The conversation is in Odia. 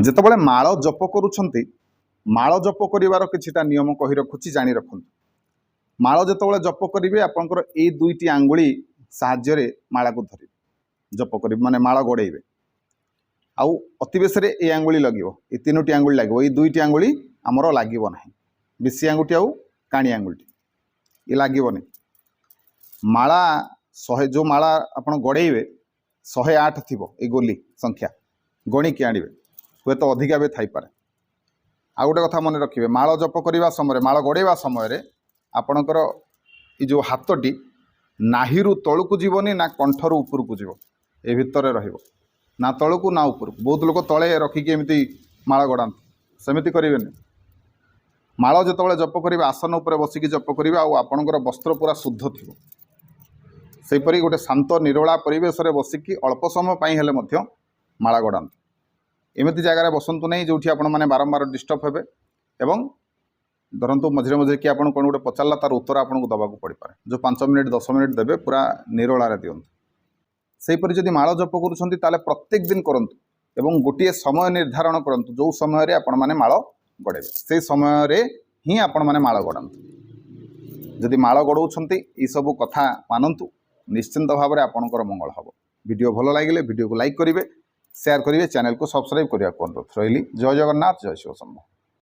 ଯେତେବେଳେ ମାଳ ଜପ କରୁଛନ୍ତି ମାଳ ଜପ କରିବାର କିଛିଟା ନିୟମ କହି ରଖୁଛି ଜାଣି ରଖନ୍ତୁ। ମାଳ ଯେତେବେଳେ ଜପ କରିବେ ଆପଣଙ୍କର ଏଇ ଦୁଇଟି ଆଙ୍ଗୁଳି ସାହାଯ୍ୟରେ ମାଳାକୁ ଧରିବେ, ଜପ କରିବେ ମାନେ ମାଳ ଗଡ଼େଇବେ। ଆଉ ଅତି ବେଶୀରେ ଏଇ ଆଙ୍ଗୁଳି ଲାଗିବ, ଏଇ ତିନୋଟି ଆଙ୍ଗୁଳି ଲାଗିବ, ଏଇ ଦୁଇଟି ଆଙ୍ଗୁଳି ଆମର ଲାଗିବ ନାହିଁ। ବିଶି ଆଙ୍ଗୁଠି ଆଉ କାଣି ଆଙ୍ଗୁଳିଟି ଏ ଲାଗିବନି। ମାଳା 100 ଯେଉଁ ମାଳା ଆପଣ ଗଡ଼େଇବେ 108 ଥିବ ଏଇ ଗୋଲି ସଂଖ୍ୟା, ଗଣିକି ଆଣିବେ, ହୁଏତ ଅଧିକା ବି ଥାଇପାରେ। ଆଉ ଗୋଟେ କଥା ମନେ ରଖିବେ, ମାଳ ଜପ କରିବା ସମୟରେ, ମାଳ ଗଡ଼େଇବା ସମୟରେ ଆପଣଙ୍କର ଏ ଯେଉଁ ହାତଟି ନାହିରୁ ତଳକୁ ଯିବନି ନା କଣ୍ଠରୁ ଉପରକୁ ଯିବ, ଏ ଭିତରେ ରହିବ, ନା ତଳକୁ ନା ଉପରକୁ। ବହୁତ ଲୋକ ତଳେ ରଖିକି ଏମିତି ମାଳ ଗଡ଼ାନ୍ତି, ସେମିତି କରିବେନି। ମାଳ ଯେତେବେଳେ ଜପ କରିବେ ଆସନ ଉପରେ ବସିକି ଜପ କରିବେ, ଆଉ ଆପଣଙ୍କର ବସ୍ତ୍ର ପୁରା ଶୁଦ୍ଧ ଥିବ। ସେହିପରି ଗୋଟେ ଶାନ୍ତ ନିରୋଳା ପରିବେଶରେ ବସିକି ଅଳ୍ପ ସମୟ ପାଇଁ ହେଲେ ମଧ୍ୟ ମାଳ ଗଡ଼ାନ୍ତୁ। ଏମିତି ଜାଗାରେ ବସନ୍ତୁ ନାହିଁ ଯେଉଁଠି ଆପଣମାନେ ବାରମ୍ବାର ଡିଷ୍ଟର୍ବ ହେବେ, ଏବଂ ଧରନ୍ତୁ ମଝିରେ ମଝିରେ କି ଆପଣ କ'ଣ ଗୋଟେ ପଚାରିଲା ତାର ଉତ୍ତର ଆପଣଙ୍କୁ ଦେବାକୁ ପଡ଼ିପାରେ। ଯେଉଁ 5 ମିନିଟ୍ 10 ମିନିଟ୍ ଦେବେ ପୁରା ନିରୋଳାରେ ଦିଅନ୍ତୁ। ସେହିପରି ଯଦି ମାଳ ଜପ କରୁଛନ୍ତି ତାହେଲେ ପ୍ରତ୍ୟେକ ଦିନ କରନ୍ତୁ, ଏବଂ ଗୋଟିଏ ସମୟ ନିର୍ଦ୍ଧାରଣ କରନ୍ତୁ ଯେଉଁ ସମୟରେ ଆପଣମାନେ ମାଳ ଗଡ଼େଇବେ, ସେହି ସମୟରେ ହିଁ ଆପଣମାନେ ମାଳ ଗଡ଼ାନ୍ତୁ। ଯଦି ମାଳ ଗଡ଼ଉଛନ୍ତି ଏସବୁ କଥା ମାନନ୍ତୁ, ନିଶ୍ଚିନ୍ତ ଭାବରେ ଆପଣଙ୍କର ମଙ୍ଗଳ ହେବ। ଭିଡ଼ିଓ ଭଲ ଲାଗିଲେ ଭିଡ଼ିଓକୁ ଲାଇକ୍ କରିବେ, ସେୟାର କରିବେ, ଚ୍ୟାନେଲକୁ ସବସ୍କ୍ରାଇବ୍ କରିବାକୁ ଅନୁରୋଧ ରହିଲି। ଜୟ ଜଗନ୍ନାଥ, ଜୟ ଶିବ ଶମ୍ଭୁ।